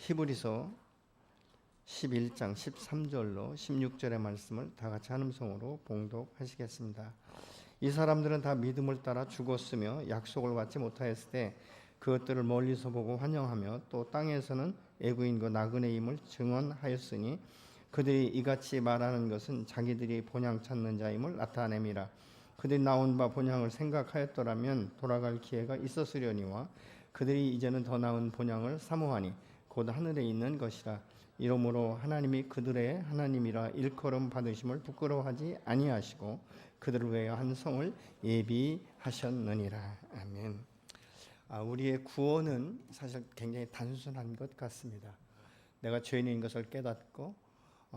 히브리서 11장 13절로 16절의 말씀을 다 같이 한음성으로 봉독하시겠습니다. 이 사람들은 다 믿음을 따라 죽었으며 약속을 받지 못하였을 때 그것들을 멀리서 보고 환영하며 또 땅에서는 애구인과 나그네임을 증언하였으니 그들이 이같이 말하는 것은 자기들이 본향 찾는 자임을 나타냄이라. 그들이 나온 바 본향을 생각하였더라면 돌아갈 기회가 있었으려니와 그들이 이제는 더 나은 본향을 사모하니 곧 하늘에 있는 것이라. 이러므로 하나님이 그들의 하나님이라 일컬음 받으심을 부끄러워하지 아니하시고 그들을 위하여 한 성을 예비하셨느니라. 아멘. 우리의 구원은 사실 굉장히 단순한 것 같습니다. 내가 죄인인 것을 깨닫고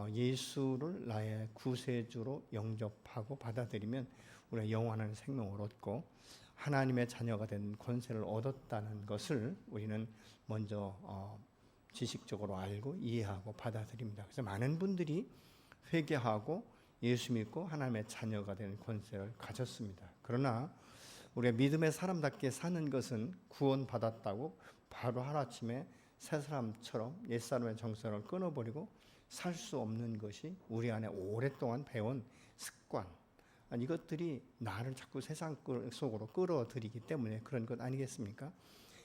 예수를 나의 구세주로 영접하고 받아들이면 우리가 영원한 생명을 얻고 하나님의 자녀가 된 권세를 얻었다는 것을 우리는 먼저 지식적으로 알고 이해하고 받아들입니다. 그래서 많은 분들이 회개하고 예수 믿고 하나님의 자녀가 되는 권세를 가졌습니다. 그러나 우리가 믿음의 사람답게 사는 것은 구원받았다고 바로 하루아침에 새 사람처럼 옛사람의 정서를 끊어버리고 살 수 없는 것이 우리 안에 오랫동안 배운 습관, 이것들이 나를 자꾸 세상 속으로 끌어들이기 때문에 그런 것 아니겠습니까?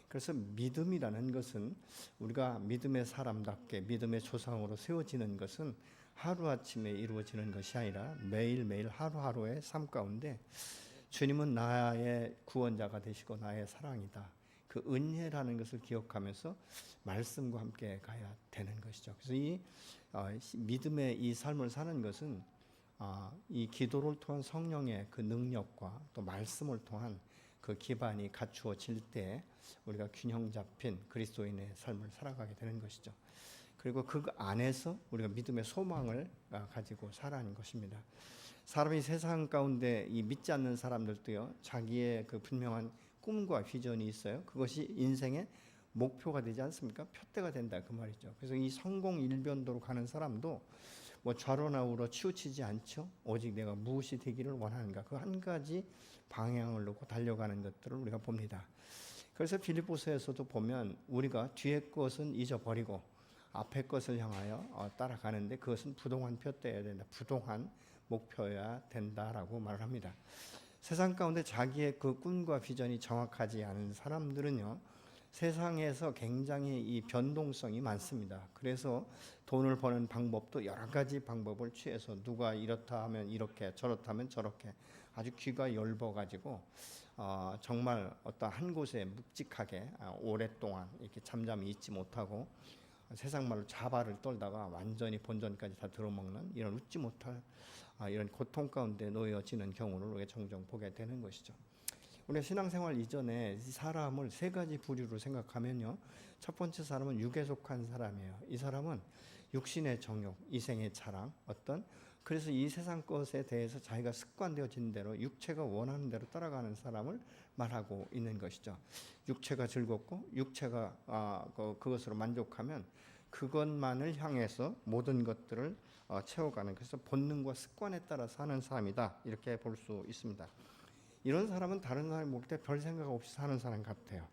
그래서 믿음이라는 것은 우리가 믿음의 사람답게 믿음의 조상으로 세워지는 것은 하루아침에 이루어지는 것이 아니라 매일매일 하루하루의 삶 가운데 주님은 나의 구원자가 되시고 나의 사랑이다. 그 은혜라는 것을 기억하면서 말씀과 함께 가야 되는 것이죠. 그래서 이 믿음의 이 삶을 사는 것은 이 기도를 통한 성령의 그 능력과 또 말씀을 통한 그 기반이 갖추어질 때 우리가 균형 잡힌 그리스도인의 삶을 살아가게 되는 것이죠. 그리고 그 안에서 우리가 믿음의 소망을 가지고 살아가는 것입니다. 사람이 세상 가운데 이 믿지 않는 사람들도요, 자기의 그 분명한 꿈과 비전이 있어요. 그것이 인생의 목표가 되지 않습니까? 표대가 된다 그 말이죠. 그래서 이 성공 일변도로 가는 사람도 뭐 좌로나 우로 치우치지 않죠. 오직 내가 무엇이 되기를 원하는가, 그 한 가지 방향을 놓고 달려가는 것들을 우리가 봅니다. 그래서 빌립보서에서도 보면 우리가 뒤의 것은 잊어버리고 앞의 것을 향하여 따라가는데 그것은 부동한 표대여야 된다. 부동한 목표여야 된다라고 말을 합니다. 세상 가운데 자기의 그 꿈과 비전이 정확하지 않은 사람들은요, 세상에서 굉장히 이 변동성이 많습니다. 그래서 돈을 버는 방법도 여러 가지 방법을 취해서 누가 이렇다 하면 이렇게 저렇다 하면 저렇게 아주 귀가 열버가지고 정말 어떤 한 곳에 묵직하게 오랫동안 이렇게 잠잠히 있지 못하고 세상 말로 자바를 떨다가 완전히 본전까지 다 들어먹는 이런 웃지 못할 이런 고통 가운데 놓여지는 경우를 우리가 종종 보게 되는 것이죠. 우리가 신앙생활 이전에 사람을 세 가지 부류로 생각하면요, 첫 번째 사람은 육에 속한 사람이에요. 이 사람은 육신의 정욕, 이생의 자랑, 그래서 이 세상 것에 대해서 자기가 습관되어진 대로 육체가 원하는 대로 따라가는 사람을 말하고 있는 것이죠. 육체가 즐겁고 육체가 그것으로 만족하면 그것만을 향해서 모든 것들을 채워가는, 그래서 본능과 습관에 따라 사는 사람이다, 이렇게 볼 수 있습니다. 이런 사람은 다른 사람이 볼 때 별 생각 없이 사는 사람 같아요.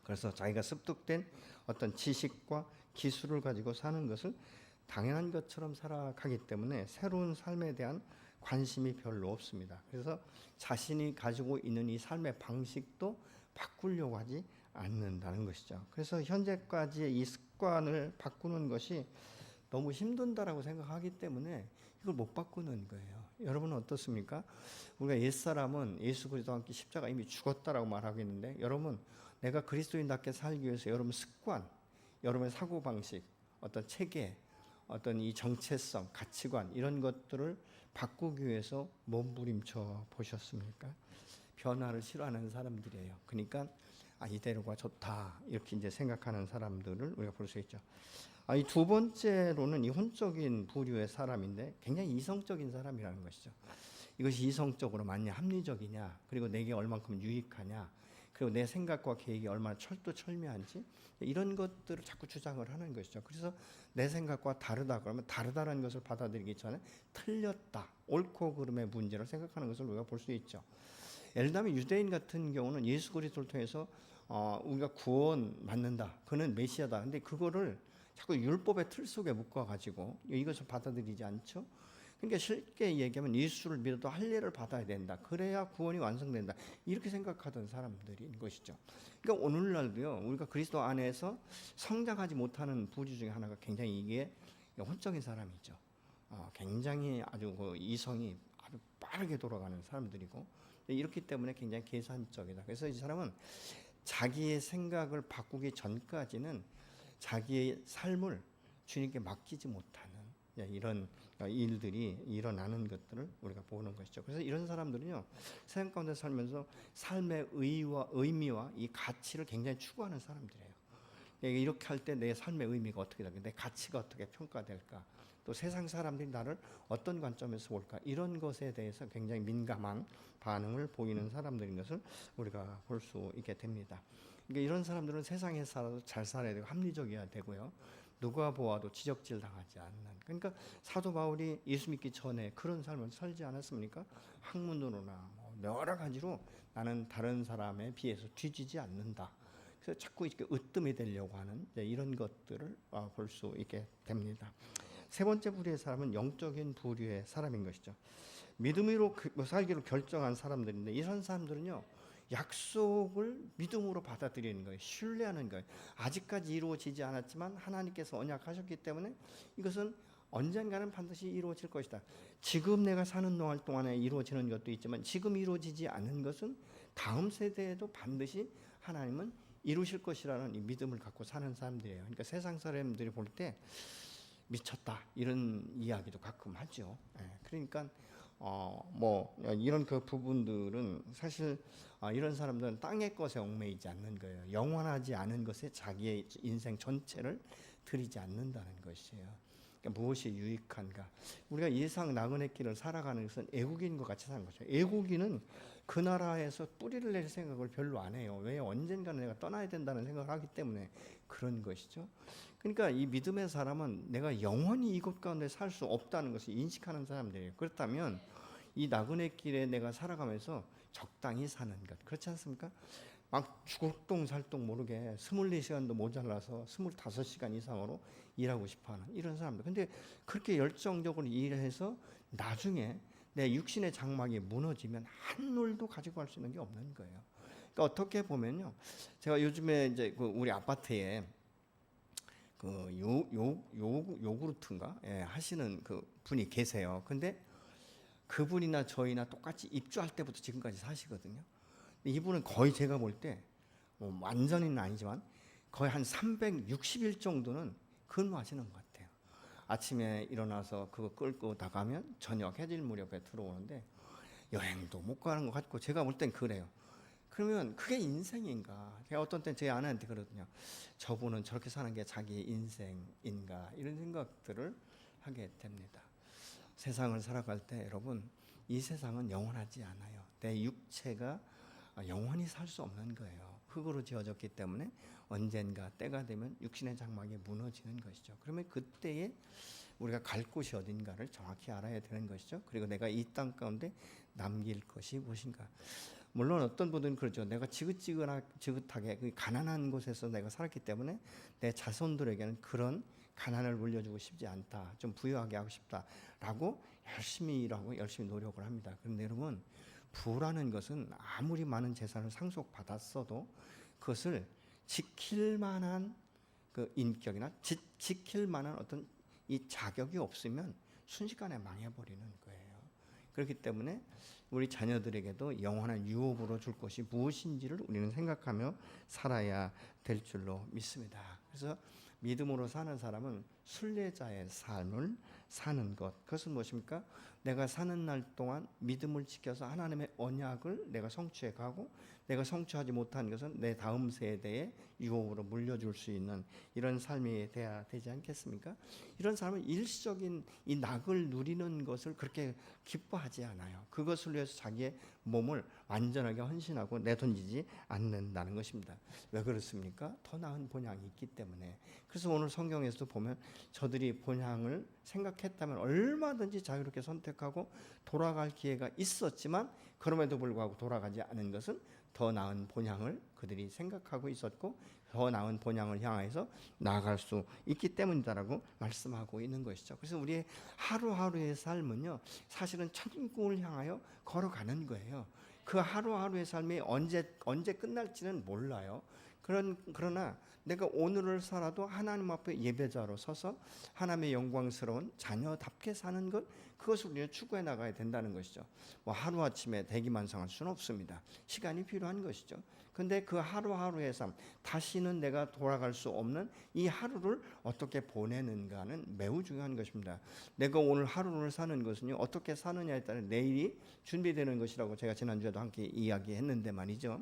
그래서 자기가 습득된 어떤 지식과 기술을 가지고 사는 것을 당연한 것처럼 살아가기 때문에 새로운 삶에 대한 관심이 별로 없습니다. 그래서 자신이 가지고 있는 이 삶의 방식도 바꾸려고 하지 않는다는 것이죠. 그래서 현재까지의 이 습관을 바꾸는 것이 너무 힘든다라고 생각하기 때문에 이걸 못 바꾸는 거예요. 여러분은 어떻습니까? 우리가 옛사람은 예수 그리스도와 함께 십자가 이미 죽었다라고 말하고 있는데, 여러분, 내가 그리스도인답게 살기 위해서 여러분 습관, 여러분의 사고방식, 어떤 체계, 어떤 이 정체성, 가치관, 이런 것들을 바꾸기 위해서 몸부림쳐 보셨습니까? 변화를 싫어하는 사람들이에요. 그러니까 이대로가 좋다, 이렇게 이제 생각하는 사람들을 우리가 볼 수 있죠. 이 두 번째로는 이 혼적인 부류의 사람인데 굉장히 이성적인 사람이라는 것이죠. 이것이 이성적으로 맞냐, 합리적이냐, 그리고 내게 얼만큼 유익하냐, 그리고 내 생각과 계획이 얼마나 철두철미한지, 이런 것들을 자꾸 주장을 하는 것이죠. 그래서 내 생각과 다르다 그러면 다르다는 것을 받아들이기 전에 틀렸다, 옳고 그름의 문제를 생각하는 것을 우리가 볼 수 있죠. 예를 들면 유대인 같은 경우는 예수 그리스도를 통해서 우리가 구원 받는다. 그는 메시아다. 근데 그거를 자꾸 율법의 틀 속에 묶어가지고 이것을 받아들이지 않죠. 그러니까 쉽게 얘기하면 예수를 믿어도 할례를 받아야 된다. 그래야 구원이 완성된다. 이렇게 생각하던 사람들인 것이죠. 그러니까 오늘날도요. 우리가 그리스도 안에서 성장하지 못하는 부류 중에 하나가 굉장히 이게 혼적인 사람이죠. 굉장히 아주 그 이성이 아주 빠르게 돌아가는 사람들이고 이렇기 때문에 굉장히 계산적이다. 그래서 이 사람은 자기의 생각을 바꾸기 전까지는 자기의 삶을 주님께 맡기지 못하는 이런 일들이 일어나는 것들을 우리가 보는 것이죠. 그래서 이런 사람들은요, 세상 가운데 살면서 삶의 의미와 이 가치를 굉장히 추구하는 사람들이에요. 이렇게 할 때 내 삶의 의미가 어떻게 될까, 내 가치가 어떻게 평가될까, 또 세상 사람들이 나를 어떤 관점에서 볼까, 이런 것에 대해서 굉장히 민감한 반응을 보이는 사람들인 것을 우리가 볼 수 있게 됩니다. 그러니까 이런 사람들은 세상에 살아도 잘 살아야 되고 합리적이어야 되고요. 누가 보아도 지적질 당하지 않는. 그러니까 사도 바울이 예수 믿기 전에 그런 삶을 살지 않았습니까? 학문으로나 여러 가지로 나는 다른 사람에 비해서 뒤지지 않는다. 그래서 자꾸 이렇게 으뜸이 되려고 하는 이런 것들을 볼 수 있게 됩니다. 세 번째 부류의 사람은 영적인 부류의 사람인 것이죠. 믿음으로 살기로 결정한 사람들인데 이런 사람들은요, 약속을 믿음으로 받아들이는 거예요. 신뢰하는 거예요. 아직까지 이루어지지 않았지만 하나님께서 언약하셨기 때문에 이것은 언젠가는 반드시 이루어질 것이다. 지금 내가 사는 동안에 이루어지는 것도 있지만 지금 이루어지지 않은 것은 다음 세대에도 반드시 하나님은 이루실 것이라는 이 믿음을 갖고 사는 사람들이에요. 그러니까 세상 사람들이 볼 때 미쳤다 이런 이야기도 가끔 하죠. 그러니까 이런 그 부분들은 사실 이런 사람들은 땅의 것에 얽매이지 않는 거예요. 영원하지 않은 것에 자기의 인생 전체를 들이지 않는다는 것이에요. 그러니까 무엇이 유익한가? 우리가 이상 나그네 길을 살아가는 것은 애국인과 같이 사는 거죠. 애국인은 그 나라에서 뿌리를 낼 생각을 별로 안 해요. 왜? 언젠가는 내가 떠나야 된다는 생각을 하기 때문에 그런 것이죠. 그러니까 이 믿음의 사람은 내가 영원히 이곳 가운데 살 수 없다는 것을 인식하는 사람들이에요. 그렇다면 이 나그네 길에 내가 살아가면서 적당히 사는 것, 그렇지 않습니까? 막 죽을똥살똥 모르게 24시간도 모자라서 25시간 이상으로 일하고 싶어하는 이런 사람들. 근데 그렇게 열정적으로 일해서 나중에 내 육신의 장막이 무너지면 한 놀도 가지고 갈 수 있는 게 없는 거예요. 그러니까 어떻게 보면요, 제가 요즘에 이제 우리 아파트에 그 요구르트인가 하시는 그 분이 계세요. 근데 그분이나 저희나 똑같이 입주할 때부터 지금까지 사시거든요. 이분은 거의 제가 볼 때 완전히는 아니지만 거의 한 360일 정도는 근무하시는 것 같아요. 아침에 일어나서 그거 끌고 나가면 저녁 해질 무렵에 들어오는데 여행도 못 가는 것 같고 제가 볼 땐 그래요. 그러면 그게 인생인가? 제가 어떤 땐 제 아내한테 그러거든요. 저분은 저렇게 사는 게 자기 인생인가? 이런 생각들을 하게 됩니다. 세상을 살아갈 때 여러분, 이 세상은 영원하지 않아요. 내 육체가 영원히 살 수 없는 거예요. 흙으로 지어졌기 때문에 언젠가 때가 되면 육신의 장막이 무너지는 것이죠. 그러면 그때에 우리가 갈 곳이 어딘가를 정확히 알아야 되는 것이죠. 그리고 내가 이 땅 가운데 남길 것이 무엇인가. 물론 어떤 분들은 그러죠. 내가 지긋하게 그 가난한 곳에서 내가 살았기 때문에 내 자손들에게는 그런 가난을 물려주고 싶지 않다. 좀 부유하게 하고 싶다라고 열심히 일하고 열심히 노력을 합니다. 그런데 여러분, 부라는 것은 아무리 많은 재산을 상속받았어도 그것을 지킬 만한 그 인격이나 지킬 만한 어떤 이 자격이 없으면 순식간에 망해버리는 거예요. 그렇기 때문에 우리 자녀들에게도 영원한 유업으로 줄 것이 무엇인지를 우리는 생각하며 살아야 될 줄로 믿습니다. 그래서 믿음으로 사는 사람은 순례자의 삶을 사는 것. 그것은 무엇입니까? 내가 사는 날 동안 믿음을 지켜서 하나님의 언약을 내가 성취해 가고 내가 성취하지 못한 것은 내 다음 세대에 유업으로 물려줄 수 있는 이런 삶이 돼야 되지 않겠습니까? 이런 사람은 일시적인 이 낙을 누리는 것을 그렇게 기뻐하지 않아요. 그것을 위해서 자기의 몸을 완전하게 헌신하고 내던지지 않는다는 것입니다. 왜 그렇습니까? 더 나은 본향이 있기 때문에. 그래서 오늘 성경에서도 보면 저들이 본향을 생각했다면 얼마든지 자유롭게 선택하고 돌아갈 기회가 있었지만 그럼에도 불구하고 돌아가지 않은 것은 더 나은 본향을 그들이 생각하고 있었고 더 나은 본향을 향해서 나아갈 수 있기 때문이다라고 말씀하고 있는 것이죠. 그래서 우리의 하루하루의 삶은요, 사실은 천국을 향하여 걸어가는 거예요. 그 하루하루의 삶이 언제 끝날지는 몰라요. 그러나 내가 오늘을 살아도 하나님 앞에 예배자로 서서 하나님의 영광스러운 자녀답게 사는 것, 그것을 우리는 추구해 나가야 된다는 것이죠. 뭐 하루아침에 대기만성할 수는 없습니다. 시간이 필요한 것이죠. 근데 그 하루하루의 삶, 다시는 내가 돌아갈 수 없는 이 하루를 어떻게 보내는가는 매우 중요한 것입니다. 내가 오늘 하루를 사는 것은요, 어떻게 사느냐에 따라 내일이 준비되는 것이라고 제가 지난주에도 함께 이야기했는데 말이죠.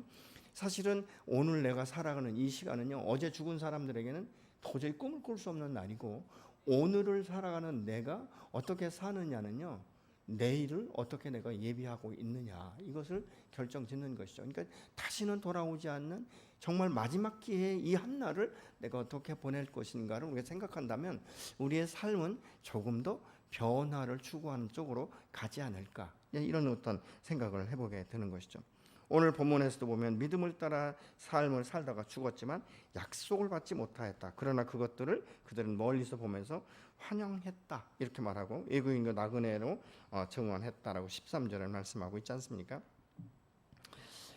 사실은 오늘 내가 살아가는 이 시간은요, 어제 죽은 사람들에게는 도저히 꿈을 꿀 수 없는 날이고, 오늘을 살아가는 내가 어떻게 사느냐는요, 내일을 어떻게 내가 예비하고 있느냐, 이것을 결정짓는 것이죠. 그러니까 다시는 돌아오지 않는 정말 마지막 기회의 이 한날을 내가 어떻게 보낼 것인가를 우리가 생각한다면 우리의 삶은 조금 더 변화를 추구하는 쪽으로 가지 않을까, 이런 어떤 생각을 해보게 되는 것이죠. 오늘 본문에서도 보면 믿음을 따라 삶을 살다가 죽었지만 약속을 받지 못하였다. 그러나 그것들을 그들은 멀리서 보면서 환영했다, 이렇게 말하고 외국인과 나그네로 증언했다라고 13절에 말씀하고 있지 않습니까?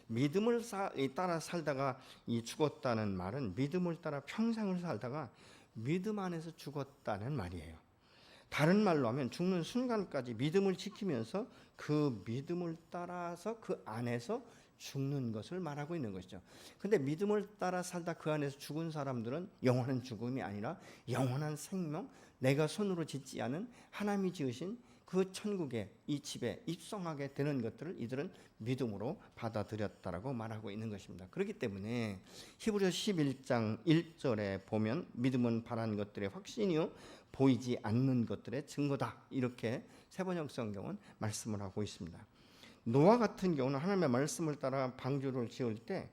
믿음을 따라 살다가 죽었다는 말은 믿음을 따라 평생을 살다가 믿음 안에서 죽었다는 말이에요. 다른 말로 하면 죽는 순간까지 믿음을 지키면서 그 믿음을 따라서 그 안에서 죽는 것을 말하고 있는 것이죠. 근데 믿음을 따라 살다 그 안에서 죽은 사람들은 영원한 죽음이 아니라 영원한 생명, 내가 손으로 짓지 않은 하나님이 지으신 그 천국의 이 집에 입성하게 되는 것들을 이들은 믿음으로 받아들였다라고 말하고 있는 것입니다. 그렇기 때문에 히브리서 11장 1절에 보면 믿음은 바라는 것들의 확신이요 보이지 않는 것들의 증거다, 이렇게 세번역 성경은 말씀을 하고 있습니다. 노아 같은 경우는 하나님의 말씀을 따라 방주를 지을 때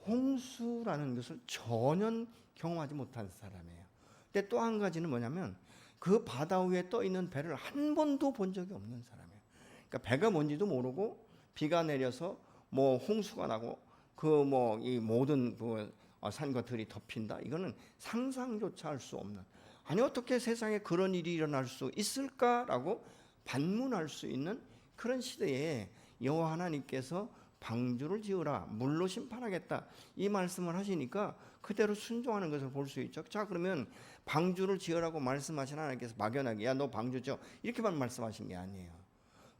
홍수라는 것을 전혀 경험하지 못한 사람이에요. 근데 또 한 가지는 뭐냐면 그 바다 위에 떠 있는 배를 한 번도 본 적이 없는 사람이에요. 그러니까 배가 뭔지도 모르고 비가 내려서 뭐 홍수가 나고 그 뭐 이 모든 그 산과 들이 덮인다, 이거는 상상조차 할 수 없는, 아니 어떻게 세상에 그런 일이 일어날 수 있을까라고 반문할 수 있는 그런 시대에 여호와 하나님께서 방주를 지으라, 물로 심판하겠다, 이 말씀을 하시니까 그대로 순종하는 것을 볼 수 있죠. 자, 그러면 방주를 지으라고 말씀하신 하나님께서 막연하게 야 너 방주 지어, 이렇게만 말씀하신 게 아니에요.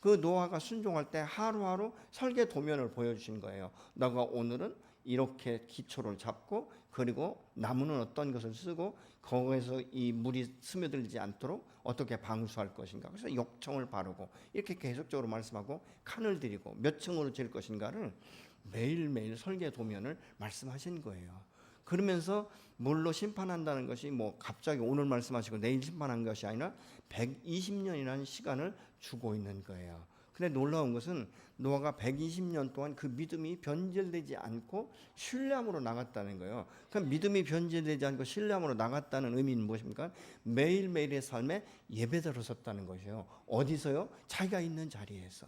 그 노아가 순종할 때 하루하루 설계 도면을 보여주신 거예요. 너가 오늘은 이렇게 기초를 잡고, 그리고 나무는 어떤 것을 쓰고, 거기에서 이 물이 스며들지 않도록 어떻게 방수할 것인가, 그래서 욕청을 바르고, 이렇게 계속적으로 말씀하고 칸을 들이고 몇 층으로 지을 것인가를 매일매일 설계 도면을 말씀하신 거예요. 그러면서 물로 심판한다는 것이 뭐 갑자기 오늘 말씀하시고 내일 심판한 것이 아니라 120년이라는 시간을 주고 있는 거예요. 근데 놀라운 것은 노아가 120년 동안 그 믿음이 변질되지 않고 신뢰함으로 나갔다는 거예요. 그럼 믿음이 변질되지 않고 신뢰함으로 나갔다는 의미는 무엇입니까? 매일매일의 삶에 예배자로 섰다는 것이에요. 어디서요? 자기가 있는 자리에서.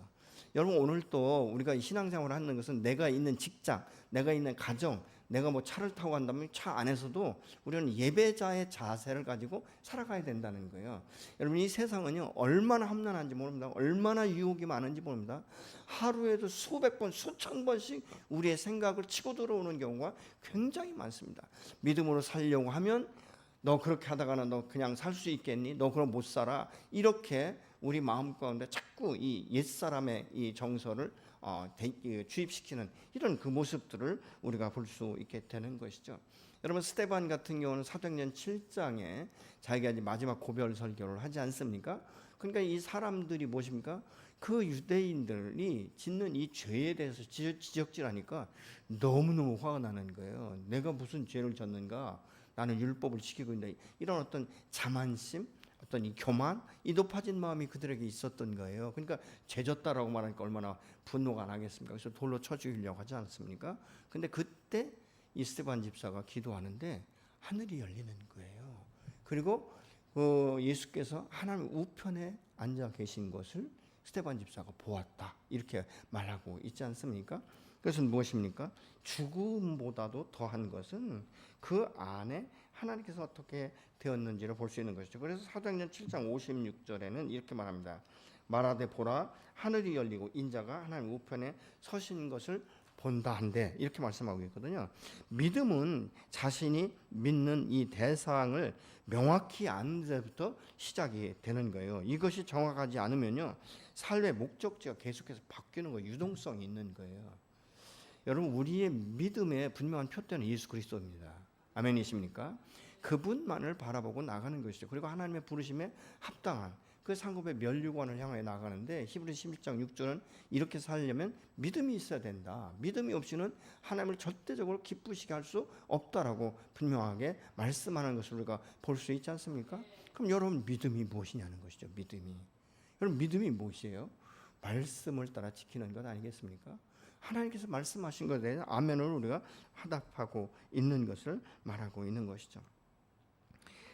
여러분, 오늘 또 우리가 신앙생활을 하는 것은 내가 있는 직장, 내가 있는 가정, 내가 뭐 차를 타고 간다면 차 안에서도 우리는 예배자의 자세를 가지고 살아가야 된다는 거예요. 여러분, 이 세상은요 얼마나 험난한지 모릅니다. 얼마나 유혹이 많은지 모릅니다. 하루에도 수백 번, 수천 번씩 우리의 생각을 치고 들어오는 경우가 굉장히 많습니다. 믿음으로 살려고 하면 너 그렇게 하다가는 너 그냥 살 수 있겠니? 너 그럼 못 살아. 이렇게 우리 마음 가운데 자꾸 이 옛사람의 이 정서를 주입시키는 이런 그 모습들을 우리가 볼 수 있게 되는 것이죠. 여러분, 스데반 같은 경우는 사도행전 7장에 자기가 이제 마지막 고별 설교를 하지 않습니까? 그러니까 이 사람들이 무엇입니까? 그 유대인들이 짓는 이 죄에 대해서 지적질하니까 너무너무 화가 나는 거예요. 내가 무슨 죄를 졌는가? 나는 율법을 지키고 있는데, 이런 어떤 자만심, 어떤 이 교만, 이 높아진 마음이 그들에게 있었던 거예요. 그러니까 죄졌다라고 말하니까 얼마나 분노가 나겠습니까? 그래서 돌로 쳐 죽이려고 하지 않습니까? 근데 그때 이 스데반 집사가 기도하는데 하늘이 열리는 거예요. 그리고 예수께서 하나님 우편에 앉아 계신 것을 스데반 집사가 보았다, 이렇게 말하고 있지 않습니까? 그것은 무엇입니까? 죽음보다도 더한 것은 그 안에 하나님께서 어떻게 되었는지를 볼 수 있는 것이죠. 그래서 사도행전 7장 56절에는 이렇게 말합니다. 말하되 보라 하늘이 열리고 인자가 하나님 우편에 서신 것을 본다 한데 이렇게 말씀하고 있거든요. 믿음은 자신이 믿는 이 대상을 명확히 아는 데부터 시작이 되는 거예요. 이것이 정확하지 않으면요, 삶의 목적지가 계속해서 바뀌는 거예요. 유동성이 있는 거예요. 여러분, 우리의 믿음의 분명한 표대는 예수 그리스도입니다. 아멘이십니까? 그분만을 바라보고 나가는 것이죠. 그리고 하나님의 부르심에 합당한 그 상급의 멸류관을 향해 나가는데, 히브리서 11장 6절은 이렇게 살려면 믿음이 있어야 된다. 믿음이 없이는 하나님을 절대적으로 기쁘시게 할 수 없다라고 분명하게 말씀하는 것을 우리가 볼 수 있지 않습니까? 그럼 여러분, 믿음이 무엇이냐는 것이죠. 믿음이. 여러분, 믿음이 무엇이에요? 말씀을 따라 지키는 것 아니겠습니까? 하나님께서 말씀하신 것에 대해서 아멘을 우리가 화답하고 있는 것을 말하고 있는 것이죠.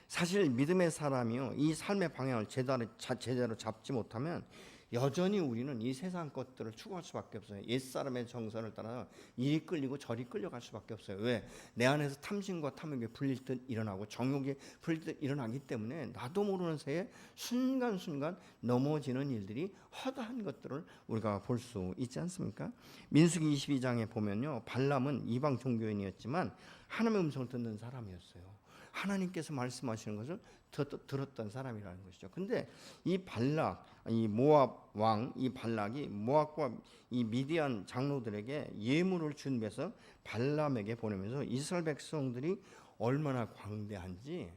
사실 믿음의 사람이요, 이 삶의 방향을 제대로 잡지 못하면 여전히 우리는 이 세상 것들을 추구할 수밖에 없어요. 옛사람의 정선을 따라 이리 끌리고 저리 끌려갈 수밖에 없어요. 왜? 내 안에서 탐심과 탐욕이 불릴 듯 일어나고 정욕이 불릴 듯 일어나기 때문에 나도 모르는 새에 순간순간 넘어지는 일들이 허다한 것들을 우리가 볼 수 있지 않습니까? 민수기 22장에 보면요, 발람은 이방 종교인이었지만 하나님의 음성을 듣는 사람이었어요. 하나님께서 말씀하시는 것을 들었던 사람이라는 것이죠. 근데 이 발락, 이 모압 왕, 이 발락이 모압과 이 미디안 장로들에게 예물을 준비해서 발람에게 보내면서 이스라엘 백성들이 얼마나 광대한지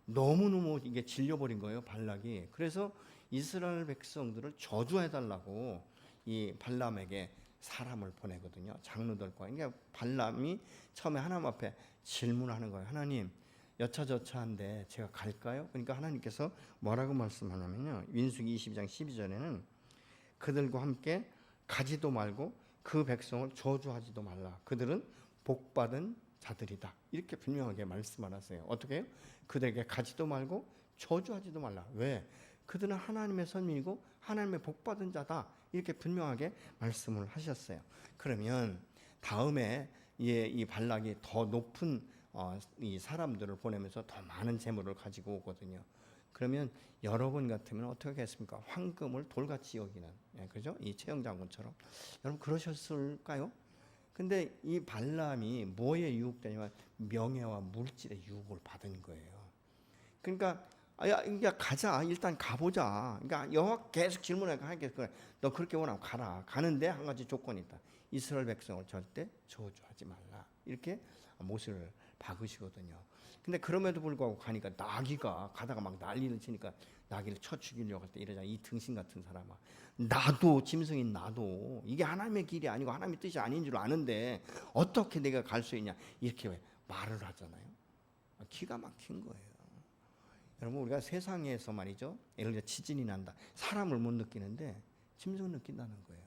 너무너무 이게 질려버린 거예요, 발락이. 그래서 이스라엘 백성들을 저주해달라고 이 발람에게 사람을 보내거든요, 장로들과. 그러니까 발람이 처음에 하나님 앞에 질문하는 거예요. 하나님, 여차저차한데 제가 갈까요? 그러니까 하나님께서 뭐라고 말씀하냐면요, 민수기 22장 12절에는 그들과 함께 가지도 말고 그 백성을 저주하지도 말라. 그들은 복받은 자들이다. 이렇게 분명하게 말씀하셨어요. 어떻게 해요? 그들에게 가지도 말고 저주하지도 말라. 왜? 그들은 하나님의 선민이고 하나님의 복받은 자다. 이렇게 분명하게 말씀을 하셨어요. 그러면 다음에 이 발락이 더 높은 이 사람들을 보내면서 더 많은 재물을 가지고 오거든요. 그러면 여러분 같으면 어떻게 하겠습니까? 황금을 돌같이 여기는, 그죠? 이 최영 장군처럼. 여러분 그러셨을까요? 근데 이 발람이 뭐에 유혹되냐면 명예와 물질의 유혹을 받은 거예요. 그러니까 야 가자, 일단 가보자. 그러니까 여호와 계속 질문하니까 하겠어. 너 그렇게 원하면 가라. 가는데 한 가지 조건이 있다. 이스라엘 백성을 절대 저주하지 말라. 이렇게 못을 박으시거든요. 근데 그럼에도 불구하고 가니까 나귀가 가다가 막 난리를 치니까 나귀를 쳐 죽이려고 할 때 이러자, 이 등신 같은 사람아, 나도 짐승인 나도 이게 하나님의 길이 아니고 하나님의 뜻이 아닌 줄 아는데 어떻게 내가 갈 수 있냐, 이렇게 말을 하잖아요. 기가 막힌 거예요. 여러분, 우리가 세상에서 말이죠, 예를 들어 지진이 난다, 사람을 못 느끼는데 짐승을 느낀다는 거예요.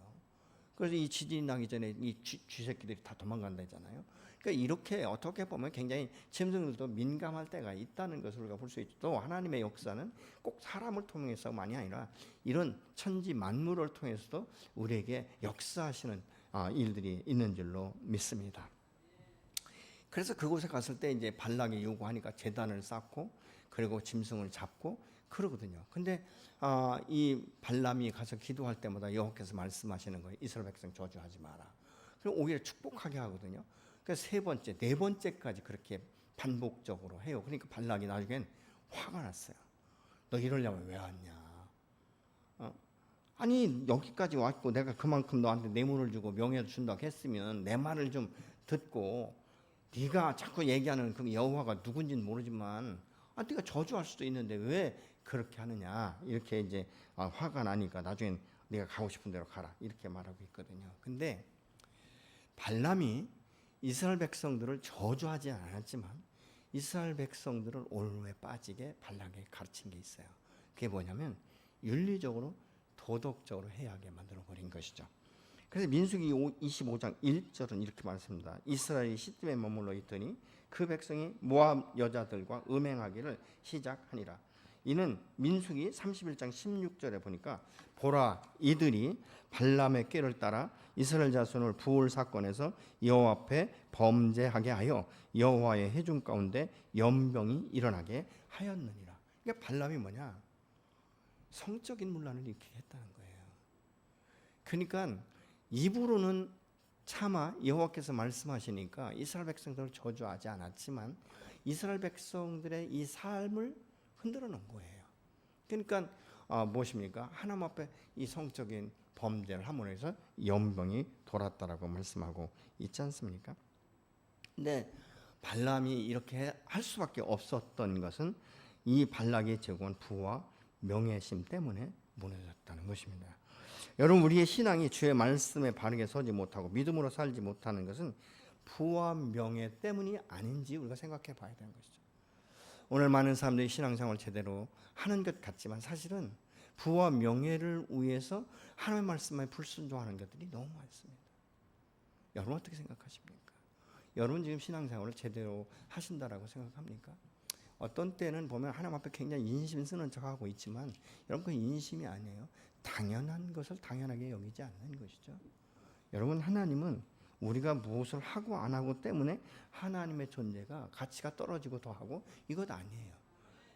그래서 이 지진이 나기 전에 이 쥐새끼들이 다 도망간다 했잖아요. 그러니까 이렇게 어떻게 보면 굉장히 짐승들도 민감할 때가 있다는 것을 우리가 볼 수 있죠. 또 하나님의 역사는 꼭 사람을 통해서만이 아니라 이런 천지 만물을 통해서도 우리에게 역사하시는 일들이 있는 줄로 믿습니다. 그래서 그곳에 갔을 때 이제 발락이 요구하니까 제단을 쌓고 그리고 짐승을 잡고 그러거든요. 근데 이 발람이 가서 기도할 때마다 여호와께서 말씀하시는 거예요. 이스라엘 백성 저주하지 마라. 그럼 오히려 축복하게 하거든요. 그래서 세 번째, 네 번째까지 그렇게 반복적으로 해요. 그러니까 발락이 나중엔 화가 났어요. 너 이러려면 왜 왔냐? 아니 여기까지 왔고 내가 그만큼 너한테 뇌물을 주고 명예를 준다고 했으면 내 말을 좀 듣고, 네가 자꾸 얘기하는 그 여호와가 누군지는 모르지만 네가 저주할 수도 있는데 왜 그렇게 하느냐, 이렇게 이제 화가 나니까 나중엔 네가 가고 싶은 대로 가라, 이렇게 말하고 있거든요. 근데 발람이 이스라엘 백성들을 저주하지 않았지만 이스라엘 백성들을 올무에 빠지게 발락에 가르친 게 있어요. 그게 뭐냐면 윤리적으로 도덕적으로 해하게 만들어 버린 것이죠. 그래서 민수기 25장 1절은 이렇게 말씀합니다. 이스라엘이 시딤에 머물러 있더니 그 백성이 모압 여자들과 음행하기를 시작하니라. 이는 민수기 31장 16절에 보니까 보라 이들이 발람의 꾀를 따라 이스라엘 자손을 부올 사건에서 여호와 앞에 범죄하게 하여 여호와의 회중 가운데 연병이 일어나게 하였느니라. 그러니까 발람이 뭐냐? 성적인 문란을 일으키겠다는 거예요. 그러니까 입으로는 차마 여호와께서 말씀하시니까 이스라엘 백성들을 저주하지 않았지만 이스라엘 백성들의 이 삶을 흔들어 놓은 거예요. 그러니까 무엇입니까? 하나님 앞에 이 성적인 범죄를 함으로 해서 연병이 돌았다라고 말씀하고 있지 않습니까? 근데 발람이 이렇게 할 수밖에 없었던 것은 이 발락이 제공한 부와 명예심 때문에 무너졌다는 것입니다. 여러분, 우리의 신앙이 주의 말씀에 바르게 서지 못하고 믿음으로 살지 못하는 것은 부와 명예 때문이 아닌지 우리가 생각해 봐야 되는 것이죠. 오늘 많은 사람들이 신앙생활을 제대로 하는 것 같지만 사실은 부와 명예를 위해서 하나님의 말씀에 불순종하는 것들이 너무 많습니다. 여러분 어떻게 생각하십니까? 여러분 지금 신앙생활을 제대로 하신다라고 생각합니까? 어떤 때는 보면 하나님 앞에 굉장히 인심 쓰는 척하고 있지만 여러분 그 인심이 아니에요. 당연한 것을 당연하게 여기지 않는 것이죠. 여러분, 하나님은 우리가 무엇을 하고 안 하고 때문에 하나님의 존재가 가치가 떨어지고 더하고 이것 아니에요.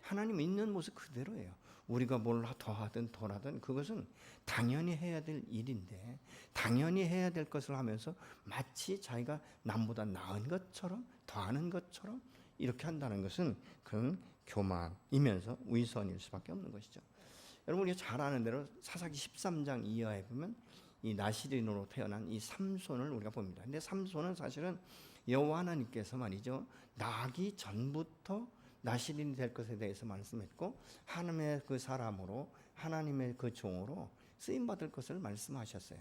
하나님 있는 모습 그대로예요. 우리가 뭘 더하든 덜하든 그것은 당연히 해야 될 일인데 당연히 해야 될 것을 하면서 마치 자기가 남보다 나은 것처럼 더하는 것처럼 이렇게 한다는 것은 그런 교만이면서 위선일 수밖에 없는 것이죠. 여러분 우리가 잘 아는 대로 사사기 13장 이하에 보면 이 나시린으로 태어난 이 삼손을 우리가 봅니다. 근데 삼손은 사실은 여호와 하나님께서 말이죠, 나기 전부터 나시린이 될 것에 대해서 말씀했고 하나님의 그 사람으로 하나님의 그 종으로 쓰임 받을 것을 말씀하셨어요.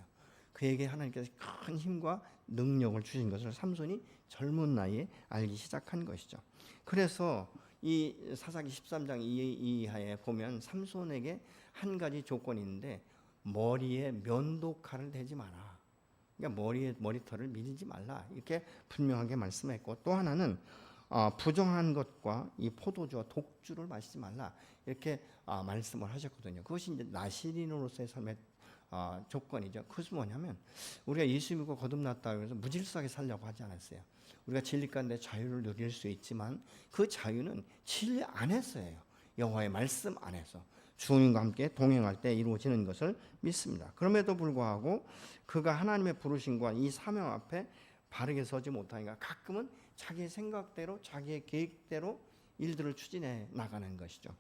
그에게 하나님께서 큰 힘과 능력을 주신 것을 삼손이 젊은 나이에 알기 시작한 것이죠. 그래서 이 사사기 13장 이하에 보면 삼손에게 한 가지 조건이 있는데 머리에 면도칼을 대지 마라. 그러니까 머리털을 밀지 말라. 이렇게 분명하게 말씀했고 또 하나는 부정한 것과 이 포도주와 독주를 마시지 말라. 이렇게 말씀을 하셨거든요. 그것이 이제 나시린으로서의 삶의 조건이죠. 그것은 뭐냐면 우리가 예수 믿고 거듭났다고 해서 무질서하게 살려고 하지 않았어요. 우리가 진리 가운데 자유를 누릴 수 있지만 그 자유는 진리 안에서예요. 여호와의 말씀 안에서 주님과 함께 동행할 때 이루어지는 것을 믿습니다. 그럼에도 불구하고 그가 하나님의 부르심과 이 사명 앞에 바르게 서지 못하니까 가끔은 자기의 생각대로 자기의 계획대로 일들을 추진해 나가는 것이죠.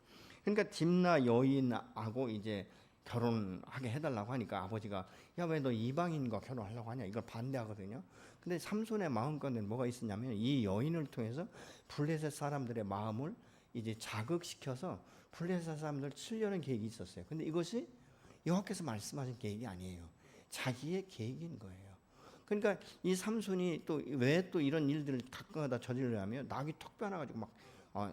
그러니까 딥나 여인하고 이제 결혼하게 해달라고 하니까 아버지가 야 왜 너 이방인과 결혼하려고 하냐 이걸 반대하거든요. 근데 삼손의 마음가운데는 뭐가 있었냐면 이 여인을 통해서 블레셋 사람들의 마음을 이제 자극시켜서 블레셋 사람들 치려는 계획이 있었어요. 근데 이것이 여호와께서 말씀하신 계획이 아니에요. 자기의 계획인 거예요. 그러니까 이 삼손이 또 왜 또 이런 일들을 가끔가다 저지르려면 낙이 턱 뼈나가지고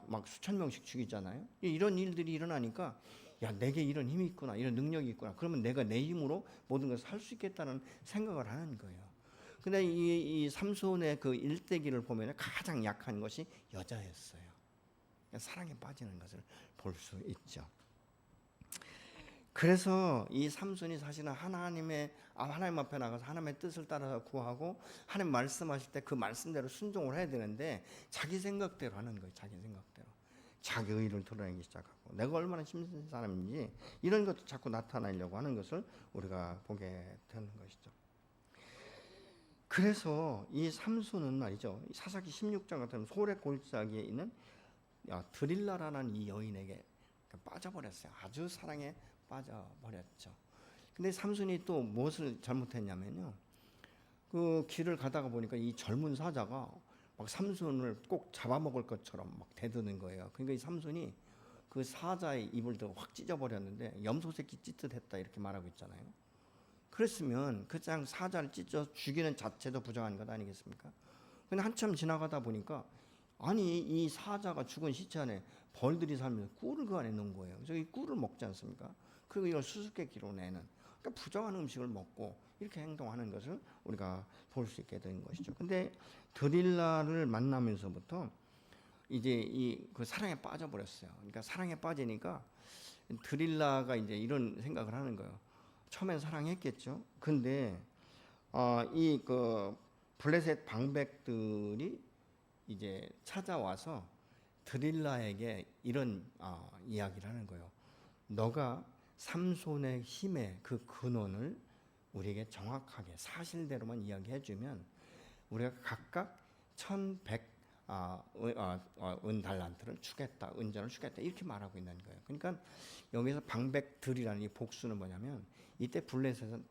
막 수천 명씩 죽이잖아요. 이런 일들이 일어나니까 야 내게 이런 힘이 있구나, 이런 능력이 있구나. 그러면 내가 내 힘으로 모든 것을 할 수 있겠다는 생각을 하는 거예요. 근데 이 삼손의 그 일대기를 보면 가장 약한 것이 여자였어요. 사랑에 빠지는 것을 볼 수 있죠. 그래서 이 삼손이 사실은 하나님 앞에 나가서 하나님의 뜻을 따라서 구하고 하나님 말씀하실 때 그 말씀대로 순종을 해야 되는데 자기 생각대로 하는 거예요. 자기 생각대로. 자기 의를 드러내기 시작하고 내가 얼마나 힘든 사람인지 이런 것도 자꾸 나타나려고 하는 것을 우리가 보게 되는 것이죠. 그래서 이 삼손은 말이죠, 사사기 16장 같은 소래 골짜기에 있는 드릴라라는 이 여인에게 빠져버렸어요. 아주 사랑에 빠져버렸죠. 근데 삼손이 또 무엇을 잘못했냐면요, 그 길을 가다가 보니까 이 젊은 사자가 막 삼손을 꼭 잡아먹을 것처럼 막 대드는 거예요. 그러니까 이 삼손이 그 사자의 입을 더 확 찢어버렸는데 염소 새끼 찢듯했다 이렇게 말하고 있잖아요. 그랬으면 그냥 사자를 찢어 죽이는 자체도 부정한 것 아니겠습니까? 근데 한참 지나가다 보니까 아니 이 사자가 죽은 시체 안에 벌들이 살면서 꿀을 그 안에 넣은 거예요. 그래서 이 꿀을 먹지 않습니까? 그리고 이걸 수수께끼로 내는, 그러니까 부정한 음식을 먹고 이렇게 행동하는 것을 우리가 볼 수 있게 된 것이죠. 근데 드릴라를 만나면서부터 이제 그 사랑에 빠져버렸어요. 그러니까 사랑에 빠지니까 드릴라가 이제 이런 생각을 하는 거예요. 처음엔 사랑했겠죠. 근데 이 그 블레셋 방백들이 이제 찾아와서 드릴라에게 이런 이야기를 하는 거예요. 너가 삼손의 힘의 그 근원을 우리에게 정확하게 사실대로만 이야기해주면 우리가 각각 1,100 은달란트를 주겠다, 은전을 주겠다 이렇게 말하고 있는 거예요. 그러니까 여기서 방백들이라는 이 복수는 뭐냐면 이때 블레셋은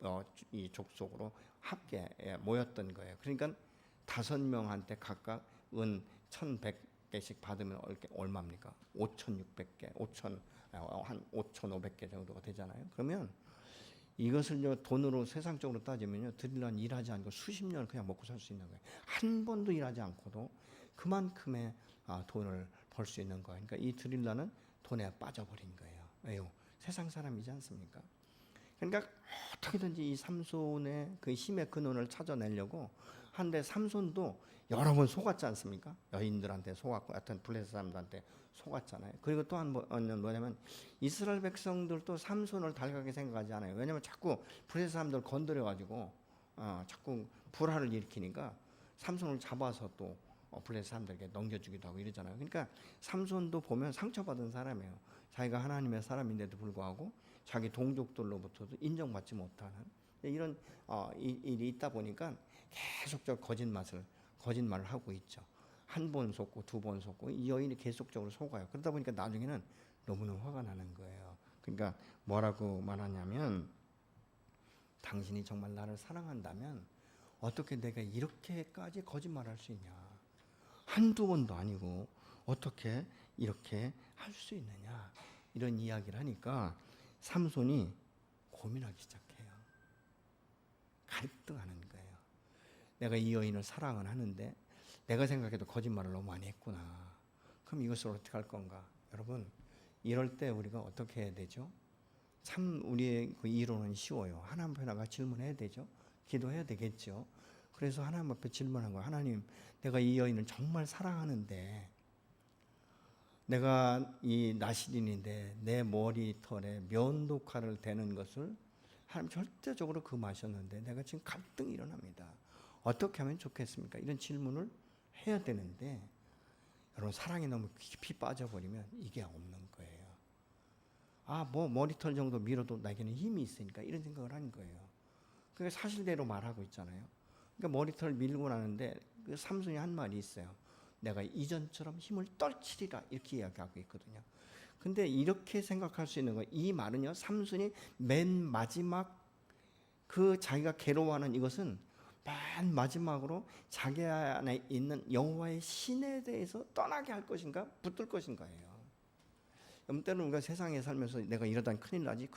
5 이 족속으로 함께 모였던 거예요. 그러니까 5명한테 각각 은 1,100개씩 받으면 얼마입니까? 5,600개, 한 5,500개 정도가 되잖아요. 그러면 이것을 돈으로 세상적으로 따지면요, 드릴라는 일하지 않고 수십 년을 그냥 먹고 살 수 있는 거예요. 한 번도 일하지 않고도 그만큼의 돈을 벌 수 있는 거예요. 그러니까 이 드릴라는 돈에 빠져버린 거예요. 왜요? 세상 사람이지 않습니까? 그러니까 어떻게든지 이 삼손의 그 힘의 근원을 찾아내려고 한데 삼손도 여러 번 속았지 않습니까? 여인들한테 속았고 하여튼 블레셋 사람들한테 속았잖아요. 그리고 또 한 번은 뭐냐면 이스라엘 백성들도 삼손을 달갑게 생각하지 않아요. 왜냐하면 자꾸 블레셋 사람들 건드려가지고 자꾸 불화를 일으키니까 삼손을 잡아서 또 블레셋 사람들에게 넘겨주기도 하고 이러잖아요. 그러니까 삼손도 보면 상처받은 사람이에요. 자기가 하나님의 사람인데도 불구하고 자기 동족들로부터도 인정받지 못하는 이런 일이 있다 보니까 계속적으로 거짓말을 하고 있죠. 한 번 속고 2번 속고 이 여인이 계속적으로 속아요. 그러다 보니까 나중에는 너무너무 화가 나는 거예요. 그러니까 뭐라고 말하냐면 당신이 정말 나를 사랑한다면 어떻게 내가 이렇게까지 거짓말할 수 있냐. 한두 번도 아니고 어떻게 이렇게 할 수 있느냐. 이런 이야기를 하니까 삼손이 고민하기 시작해요. 갈등하는 거예요. 내가 이 여인을 사랑은 하는데 내가 생각해도 거짓말을 너무 많이 했구나. 그럼 이것을 어떻게 할 건가? 여러분, 이럴 때 우리가 어떻게 해야 되죠? 참 우리의 그 이론은 쉬워요. 하나님 앞에 나가 질문해야 되죠. 기도해야 되겠죠. 그래서 하나님 앞에 질문한 거예요. 하나님, 내가 이 여인을 정말 사랑하는데 내가 이 나시린인데 내 머리털에 면도칼을 대는 것을 하나님 절대적으로 금하셨는데 내가 지금 갈등이 일어납니다. 어떻게 하면 좋겠습니까? 이런 질문을 해야 되는데 여러분 사랑이 너무 깊이 빠져버리면 이게 없는 거예요. 뭐 머리털 정도 밀어도 나에게는 힘이 있으니까 이런 생각을 하는 거예요. 그게 사실대로 말하고 있잖아요. 그러니까 머리털 밀고 나는데 그 삼손이 한 말이 있어요. 내가 이전처럼 힘을 떨치리라 이렇게 이야기하고 있거든요. 근데 이렇게 생각할 수 있는 거, 이 말은요, 삼손이 맨 마지막 그 자기가 괴로워하는 이것은 맨 마지막으로 자기 안에 있는 여호와의 신에 대해서 떠나게 할 것인가 붙들 것인가예요. 때로는 우리가 세상에 살면서 내가 이러다 큰일 나지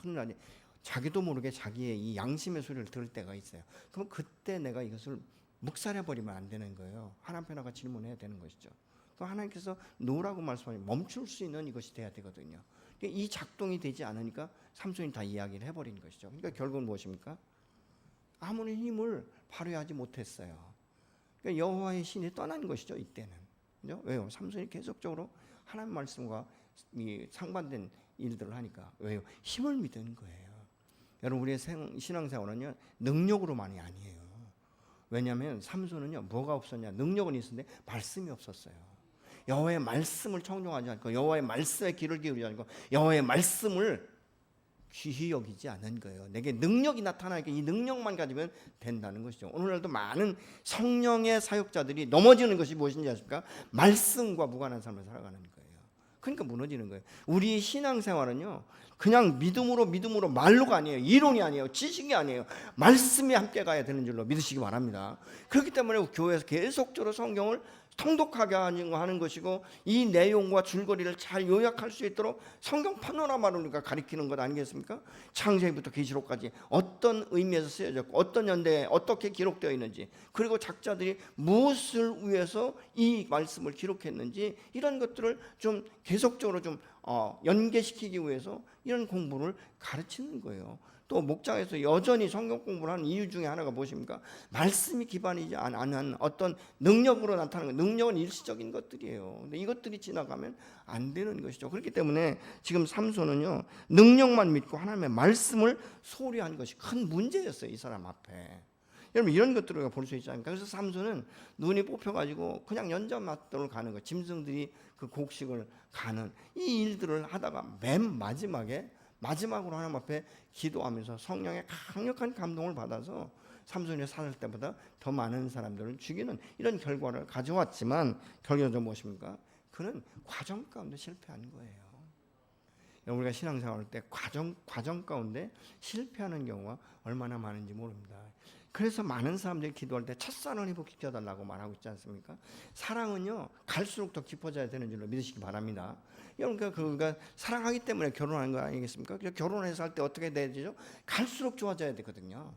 자기도 모르게 자기의 이 양심의 소리를 들을 때가 있어요. 그럼 그때 내가 이것을 묵살해버리면 안 되는 거예요. 하나님 앞에 나가 질문해야 되는 것이죠. 그럼 하나님께서 노라고 말씀하시면 멈출 수 있는 이것이 돼야 되거든요. 이 작동이 되지 않으니까 삼손이 다 이야기를 해버린 것이죠. 그러니까 결국은 무엇입니까? 아무런 힘을 발휘하지 못했어요. 그러니까 여호와의 신이 떠난 것이죠. 이때는. 그죠? 왜요? 삼손이 계속적으로 하나님 말씀과 상반된 일들을 하니까. 왜요? 힘을 믿은 거예요. 여러분 우리의 신앙생활은요 능력으로만이 아니에요. 왜냐하면 삼손은요 뭐가 없었냐? 능력은 있었는데 말씀이 없었어요. 여호와의 말씀을 청종하지 않고 여호와의 말씀에 귀를 기울이지 않고 여호와의 말씀을 귀히 여기지 않은 거예요. 내게 능력이 나타나니까 이 능력만 가지면 된다는 것이죠. 오늘날도 많은 성령의 사역자들이 넘어지는 것이 무엇인지 아십니까? 말씀과 무관한 삶을 살아가는 거예요. 그러니까 무너지는 거예요. 우리 신앙생활은요 그냥 믿음으로 말로가 아니에요. 이론이 아니에요. 지식이 아니에요. 말씀이 함께 가야 되는 줄로 믿으시기 바랍니다. 그렇기 때문에 교회에서 계속적으로 성경을 통독하게 하는 것이고 이 내용과 줄거리를 잘 요약할 수 있도록 성경 파노라마를 우리가 가리키는 것 아니겠습니까? 창세기부터 계시록까지 어떤 의미에서 쓰여졌고 어떤 연대에 어떻게 기록되어 있는지 그리고 작자들이 무엇을 위해서 이 말씀을 기록했는지 이런 것들을 좀 계속적으로 좀 연계시키기 위해서 이런 공부를 가르치는 거예요. 또 목장에서 여전히 성경 공부를 하는 이유 중에 하나가 무엇입니까? 말씀이 기반이지 않은 어떤 능력으로 나타나는 것. 능력은 일시적인 것들이에요. 근데 이것들이 지나가면 안 되는 것이죠. 그렇기 때문에 지금 삼손은요, 능력만 믿고 하나님의 말씀을 소홀히 한 것이 큰 문제였어요, 이 사람 앞에. 여러분, 이런 것들을 우리가 볼 수 있지 않습니까? 그래서 삼손은 눈이 뽑혀가지고 그냥 연장맞도록 가는 거, 짐승들이 그 곡식을 가는 이 일들을 하다가 맨 마지막으로 하나님 앞에 기도하면서 성령의 강력한 감동을 받아서 삼손이 살 때보다 더 많은 사람들을 죽이는 이런 결과를 가져왔지만 결과는 무엇입니까? 그는 과정 가운데 실패한 거예요. 우리가 신앙생활 할 때 과정 가운데 실패하는 경우가 얼마나 많은지 모릅니다. 그래서 많은 사람들이 기도할 때 첫사랑을 회복시켜달라고 말하고 있지 않습니까? 사랑은요, 갈수록 더 깊어져야 되는 줄로 믿으시기 바랍니다. 그러니까 그가 사랑하기 때문에 결혼하는 거 아니겠습니까? 결혼해서 할 때 어떻게 되죠? 갈수록 좋아져야 되거든요.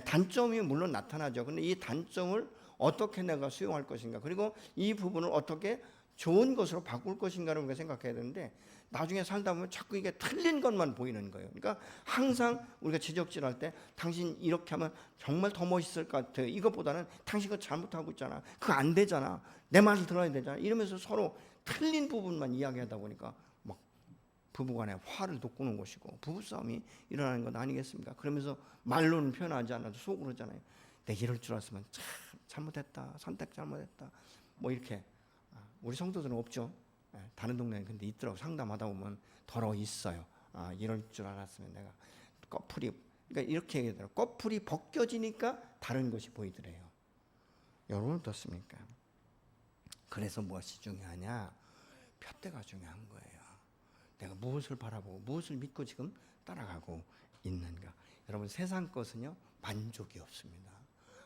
단점이 물론 나타나죠. 근데 이 단점을 어떻게 내가 수용할 것인가, 그리고 이 부분을 어떻게 좋은 것으로 바꿀 것인가를 우리가 생각해야 되는데, 나중에 살다 보면 자꾸 이게 틀린 것만 보이는 거예요. 그러니까 항상 우리가 지적질할 때 당신 이렇게 하면 정말 더 멋있을 것 같아요. 이것보다는 당신 그거 잘못하고 있잖아. 그거 안 되잖아. 내 말을 들어야 되잖아. 이러면서 서로 틀린 부분만 이야기하다 보니까 막 부부간에 화를 돋구는 것이고 부부싸움이 일어나는 것 아니겠습니까? 그러면서 말로는 표현하지 않아도 속으로 하잖아요. 내가 이럴 줄 알았으면 참 잘못했다. 선택 잘못했다. 뭐 이렇게. 우리 성도들은 없죠. 다른 동네에 근데 있더라고. 상담하다 보면 더러 있어요. 이럴 줄 알았으면 내가 꺼풀이, 그러니까 이렇게 얘기하더라고요. 꺼풀이 벗겨지니까 다른 것이 보이더래요. 여러분 어떻습니까? 그래서 무엇이 중요하냐? 푯대가 중요한 거예요. 내가 무엇을 바라보고 무엇을 믿고 지금 따라가고 있는가. 여러분, 세상 것은요 만족이 없습니다.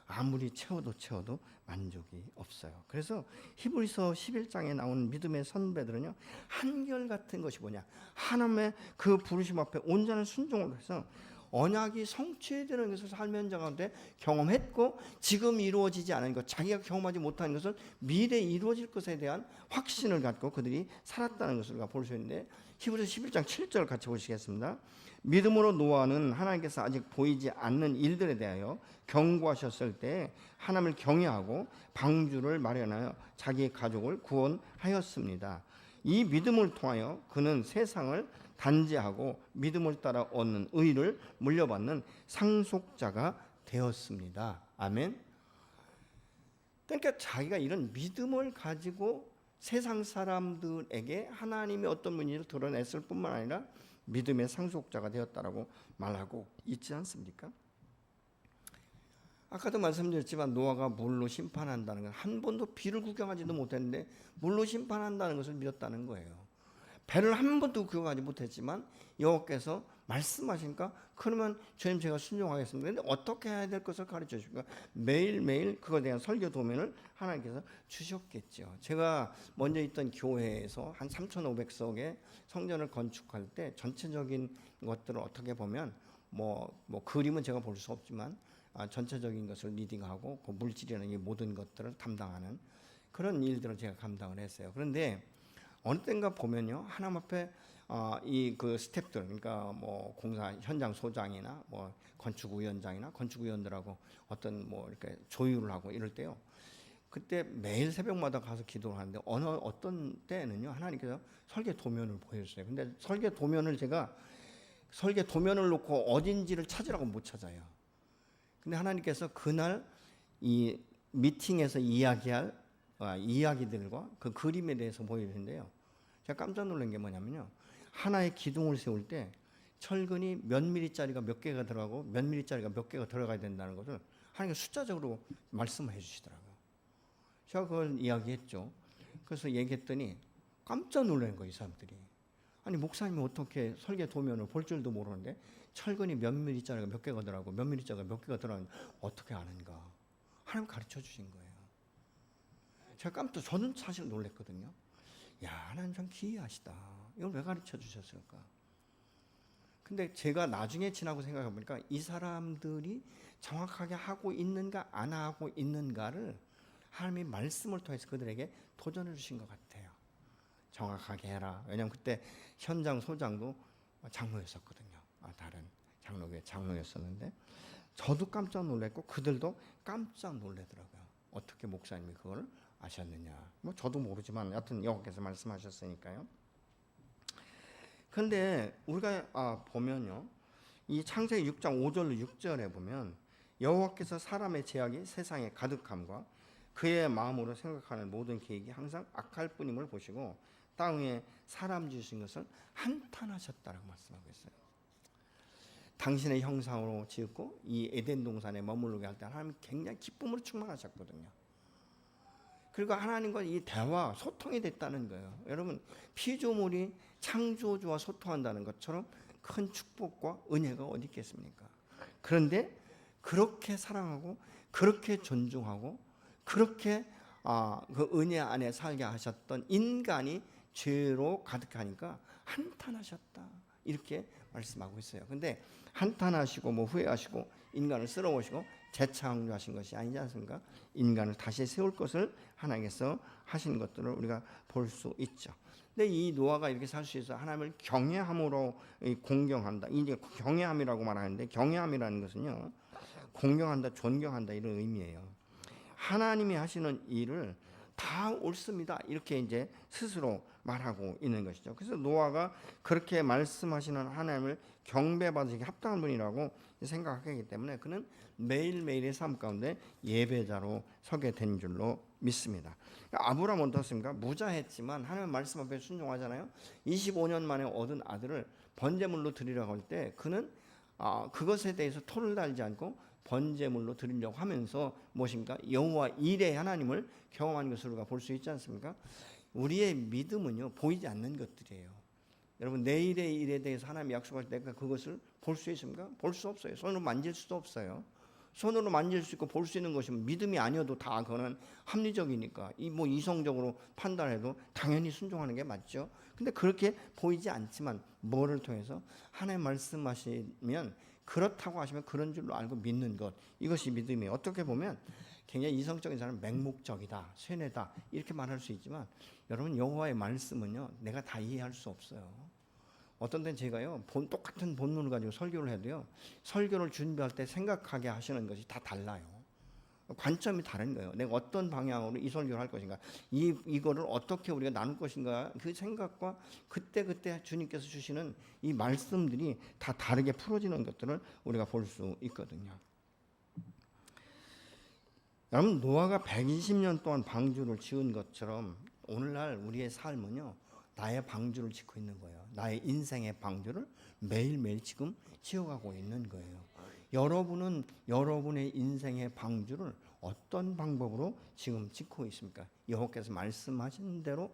아무리 채워도 만족이 없어요. 그래서 히브리서 11장에 나오는 믿음의 선배들은요, 한결같은 것이 뭐냐, 하나님의 그 부르심 앞에 온전한 순종을 해서 언약이 성취되는 것을 삶의 현장 가운데 경험했고, 지금 이루어지지 않은 것, 자기가 경험하지 못한 것을 미래에 이루어질 것에 대한 확신을 갖고 그들이 살았다는 것을 우리가 볼 수 있는데, 히브리서 11장 7절 같이 보시겠습니다. 믿음으로 노아는 하나님께서 아직 보이지 않는 일들에 대하여 경고하셨을 때 하나님을 경외하고 방주를 마련하여 자기의 가족을 구원하였습니다. 이 믿음을 통하여 그는 세상을 단죄하고 믿음을 따라 얻는 의를 물려받는 상속자가 되었습니다. 아멘. 그러니까 자기가 이런 믿음을 가지고 세상 사람들에게 하나님이 어떤 분인지를 드러냈을 뿐만 아니라 믿음의 상속자가 되었다라고 말하고 있지 않습니까? 아까도 말씀드렸지만 노아가 물로 심판한다는 건 한 번도 비를 구경하지도 못했는데 물로 심판한다는 것을 믿었다는 거예요. 배를 한 번도 구경하지 못했지만 여호와께서 말씀하시니까 그러면 주님 제가 순종하겠습니다. 그런데 어떻게 해야 될 것을 가르쳐 주십니까? 매일매일 그거에 대한 설교 도면을 하나님께서 주셨겠죠. 제가 먼저 있던 교회에서 한 3,500석의 성전을 건축할 때 전체적인 것들을 어떻게 보면 뭐 그림은 제가 볼 수 없지만 전체적인 것을 리딩하고 그 물질이라는 이 모든 것들을 담당하는 그런 일들을 제가 감당을 했어요. 그런데 어느 때인가 보면요, 하나님 앞에 이 그 스태프들, 그러니까 뭐 공사 현장 소장이나 뭐 건축위원장이나 건축위원들하고 어떤 뭐 이렇게 조율을 하고 이럴 때요, 그때 매일 새벽마다 가서 기도를 하는데 어떤 때는요 하나님께서 설계 도면을 보여주세요. 근데 설계 도면을 제가 설계 도면을 놓고 어딘지를 찾으라고 못 찾아요. 근데 하나님께서 그날 이 미팅에서 이야기할 이야기들과 그 그림에 대해서 보여주는데요, 제가 깜짝 놀란 게 뭐냐면요, 하나의 기둥을 세울 때 철근이 몇 미리짜리가 몇 개가 들어가고 몇 미리짜리가 몇 개가 들어가야 된다는 것을 하나님께서 숫자적으로 말씀해 주시더라고요. 제가 그걸 이야기했죠. 그래서 얘기했더니 깜짝 놀란 거예요, 이 사람들이. 아니, 목사님이 어떻게 설계 도면을 볼 줄도 모르는데 철근이 몇 미리짜리가 몇 개가 들어가고 몇 미리짜리가 몇 개가 들어가는데 어떻게 아는가. 하나님 가르쳐 주신 거예요. 제가 저는 사실 놀랐거든요. 야, 하나님 참 기이하시다. 이걸 왜 가르쳐 주셨을까? 근데 제가 나중에 지나고 생각해 보니까 이 사람들이 정확하게 하고 있는가 안 하고 있는가를 하나님이 말씀을 통해서 그들에게 도전해 주신 것 같아요. 정확하게 해라. 왜냐하면 그때 현장 소장도 장로였었거든요. 다른 장로교회 장로였었는데 저도 깜짝 놀랐고 그들도 깜짝 놀라더라고요. 어떻게 목사님이 그걸 아셨느냐. 뭐 저도 모르지만 여하튼 여호와께서 말씀하셨으니까요. 그런데 우리가 보면요, 이 창세기 6장 5절로 6절에 보면 여호와께서 사람의 죄악이 세상에 가득함과 그의 마음으로 생각하는 모든 계획이 항상 악할 뿐임을 보시고 땅 위에 사람 지으신 것을 한탄하셨다라고 말씀하고 있어요. 당신의 형상으로 지었고 이 에덴 동산에 머무르게 할 때 하나님이 굉장히 기쁨으로 충만하셨거든요. 그리고 하나님과 이 대화, 소통이 됐다는 거예요. 여러분, 피조물이 창조주와 소통한다는 것처럼 큰 축복과 은혜가 어디 있겠습니까? 그런데 그렇게 사랑하고 그렇게 존중하고 그렇게 그 은혜 안에 살게 하셨던 인간이 죄로 가득하니까 한탄하셨다, 이렇게 말씀하고 있어요. 근데 한탄하시고 뭐 후회하시고 인간을 쓸어오시고 재창조하신 것이 아니지 않습니까? 인간을 다시 세울 것을 하나님께서 하신 것들을 우리가 볼 수 있죠. 근데 이 노아가 이렇게 살 수 있어 하나님을 경외함으로 공경한다. 이제 경외함이라고 말하는데 경외함이라는 것은요, 공경한다, 존경한다 이런 의미예요. 하나님이 하시는 일을 다 옳습니다, 이렇게 이제 스스로 말하고 있는 것이죠. 그래서 노아가 그렇게 말씀하시는 하나님을 경배받으시기 합당한 분이라고 생각하기 때문에 그는 매일매일의 삶 가운데 예배자로 서게 된 줄로 믿습니다. 아브라함은 어떻습니까? 무자했지만 하나님의 말씀 앞에 순종하잖아요. 25년 만에 얻은 아들을 번제물로 드리라고 할 때 그는 그것에 대해서 토를 달지 않고 번제물로 드리려고 하면서 무엇입니까? 여호와 일의 하나님을 경험하는 것을 우리가 볼 수 있지 않습니까? 우리의 믿음은요, 보이지 않는 것들이에요. 여러분, 내일의 일에 대해서 하나님이 약속할 때 그것을 볼 수 있습니까? 볼 수 없어요. 손으로 만질 수도 없어요. 손으로 만질 수 있고 볼 수 있는 것이면 믿음이 아니어도 다 그거는 합리적이니까 이성적으로 판단해도 당연히 순종하는 게 맞죠. 근데 그렇게 보이지 않지만 뭐를 통해서 하나님 말씀하시면 그렇다고 하시면 그런 줄로 알고 믿는 것, 이것이 믿음이에요. 어떻게 보면 굉장히 이성적인 사람은 맹목적이다, 쇠뇌다 이렇게 말할 수 있지만 여러분, 여호와의 말씀은요, 내가 다 이해할 수 없어요. 어떤 때는 제가요, 똑같은 본문을 가지고 설교를 해도요, 설교를 준비할 때 생각하게 하시는 것이 다 달라요. 관점이 다른 거예요. 내가 어떤 방향으로 이 설교를 할 것인가, 이거를 어떻게 우리가 나눌 것인가, 그 생각과 그때 주님께서 주시는 이 말씀들이 다 다르게 풀어지는 것들을 우리가 볼 수 있거든요. 여러분, 노아가 120년 동안 방주를 지은 것처럼 오늘날 우리의 삶은요, 나의 방주를 짓고 있는 거예요. 나의 인생의 방주를 매일매일 지금 지어가고 있는 거예요. 여러분은 여러분의 인생의 방주를 어떤 방법으로 지금 짓고 있습니까? 여호와께서 말씀하신 대로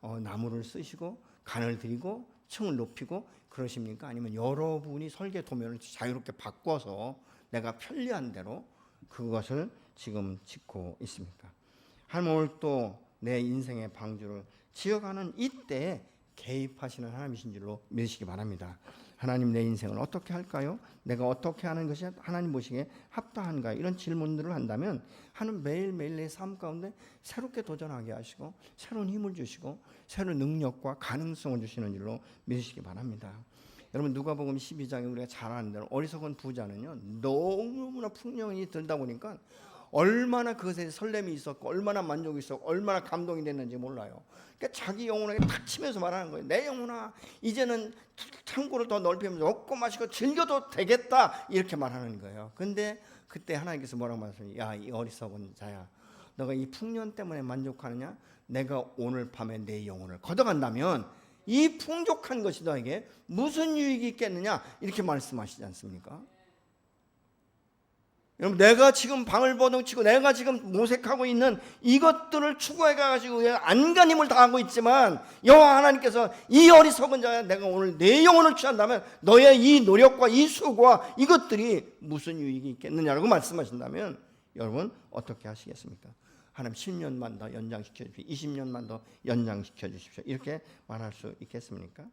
나무를 쓰시고 간을 들이고 층을 높이고 그러십니까? 아니면 여러분이 설계 도면을 자유롭게 바꿔서 내가 편리한 대로 그것을 지금 짓고 있습니까? 하나님 오늘 또 내 인생의 방주를 지어가는 이때에 개입하시는 하나님이신 줄로 믿으시기 바랍니다. 하나님, 내 인생을 어떻게 할까요? 내가 어떻게 하는 것이 하나님 보시기에 합당한가요? 이런 질문들을 한다면 하나님 매일매일 내 삶 가운데 새롭게 도전하게 하시고 새로운 힘을 주시고 새로운 능력과 가능성을 주시는 줄로 믿으시기 바랍니다. 여러분, 누가복음 12장에 우리가 잘 아는 대로 어리석은 부자는요, 너무나 풍년이 들다 보니까 얼마나 그것에 설렘이 있었고 얼마나 만족이 있었고 얼마나 감동이 됐는지 몰라요. 그러니까 자기 영혼에게 탁 치면서 말하는 거예요. 내 영혼아, 이제는 창고를 더 넓히면서 먹고 마시고 즐겨도 되겠다, 이렇게 말하는 거예요. 근데 그때 하나님께서 뭐라고 말씀하세요? 야, 이 어리석은 자야, 너가 이 풍년 때문에 만족하느냐? 내가 오늘 밤에 내 영혼을 걷어간다면 이 풍족한 것이 너에게 무슨 유익이 있겠느냐, 이렇게 말씀하시지 않습니까? 여러분, 내가 지금 방울버둥치고 내가 지금 모색하고 있는 이것들을 추구해 가지고 안간힘을 다하고 있지만 여호와 하나님께서 이 어리석은 자야, 내가 오늘 내 영혼을 취한다면 너의 이 노력과 이 수고와 이것들이 무슨 유익이 있겠느냐라고 말씀하신다면 여러분 어떻게 하시겠습니까? 하나님 10년만 더 연장시켜 주십시오, 20년만 더 연장시켜 주십시오, 이렇게 말할 수 있겠습니까?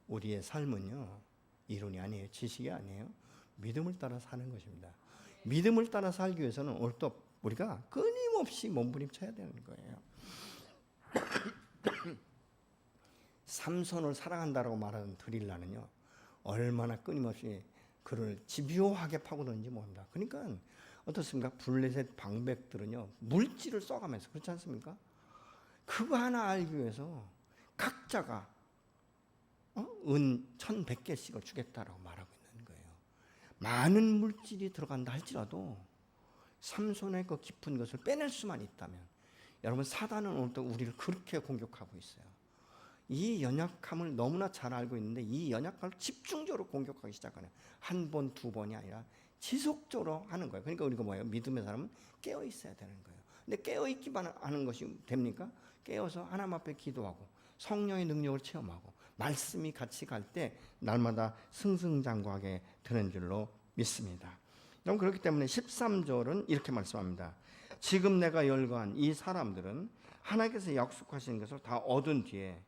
우리의 삶은요, 이론이 아니에요, 지식이 아니에요, 믿음을 따라 사는 것입니다. 믿음을 따라 살기 위해서는 오늘 또 우리가 끊임없이 몸부림쳐야 되는 거예요. 삼손을 사랑한다라고 말하는 드릴라는요, 얼마나 끊임없이 그를 집요하게 파고드는지 모릅니다. 그러니까 어떻습니까? 블레셋 방백들은요 물질을 써가면서 그렇지 않습니까? 그거 하나 알기 위해서 각자가 은 1,100개씩을 주겠다라고 말하고 있는 거예요. 많은 물질이 들어간다 할지라도 삼손의 그 깊은 것을 빼낼 수만 있다면, 여러분 사단은 오늘도 우리를 그렇게 공격하고 있어요. 이 연약함을 너무나 잘 알고 있는데 이 연약함을 집중적으로 공격하기 시작하는, 한 번, 두 번이 아니라 지속적으로 하는 거예요. 그러니까 우리가 뭐예요? 믿음의 사람은 깨어 있어야 되는 거예요. 근데 깨어 있기만 하는 것이 됩니까? 깨어서 하나님 앞에 기도하고 성령의 능력을 체험하고 말씀이 같이 갈 때 날마다 승승장구하게 되는 줄로 믿습니다. 그럼 그렇기 때문에 13절은 이렇게 말씀합니다. 지금 내가 열거한 이 사람들은 하나님께서 약속하신 것을 다 얻은 뒤에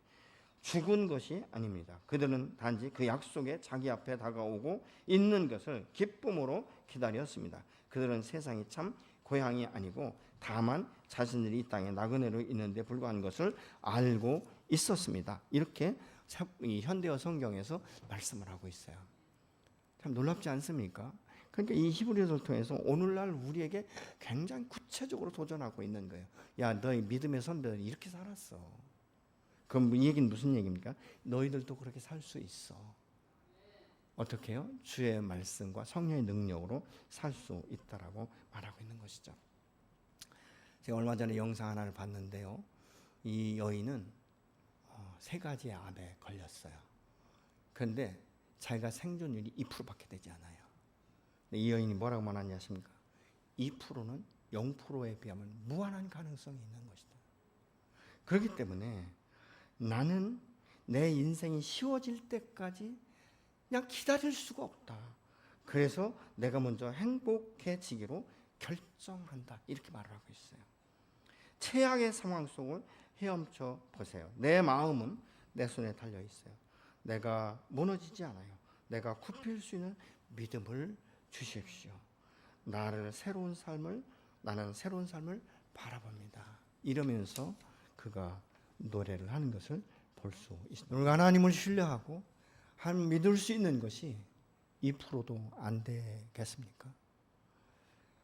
죽은 것이 아닙니다. 그들은 단지 그 약속에 자기 앞에 다가오고 있는 것을 기쁨으로 기다렸습니다. 그들은 세상이 참 고향이 아니고 다만 자신들이 이 땅에 나그네로 있는데 불과한 것을 알고 있었습니다. 이렇게 이 현대어 성경에서 말씀을 하고 있어요. 참 놀랍지 않습니까? 그러니까 이 히브리서를 통해서 오늘날 우리에게 굉장히 구체적으로 도전하고 있는 거예요. 야, 너희 믿음의 선배들이 이렇게 살았어. 그럼 이 얘기는 무슨 얘기입니까? 너희들도 그렇게 살 수 있어. 어떻게 해요? 주의 말씀과 성령의 능력으로 살 수 있다라고 말하고 있는 것이죠. 제가 얼마 전에 영상 하나를 봤는데요. 이 여인은 3가지의 암에 걸렸어요. 그런데 자기가 생존율이 2%밖에 되지 않아요. 이 여인이 뭐라고 말하냐 하십니까? 2%는 0%에 비하면 무한한 가능성이 있는 것이다. 그렇기 때문에 나는 내 인생이 쉬워질 때까지 그냥 기다릴 수가 없다. 그래서 내가 먼저 행복해지기로 결정한다. 이렇게 말을 하고 있어요. 최악의 상황 속을 헤엄쳐 보세요. 내 마음은 내 손에 달려 있어요. 내가 무너지지 않아요. 내가 굽힐 수 있는 믿음을 주십시오. 나는 새로운 삶을 바라봅니다. 이러면서 그가 노래를 하는 것을 볼 수 있습니다. 우리가 하나님을 신뢰하고 하나님 믿을 수 있는 것이 2%도 안 되겠습니까?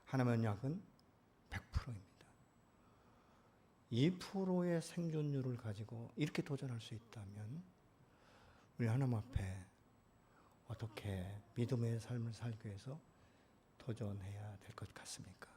하나님의 약은 100%입니다. 2%의 생존율을 가지고 이렇게 도전할 수 있다면 우리 하나님 앞에 어떻게 믿음의 삶을 살기 위해서 도전해야 될 것 같습니까?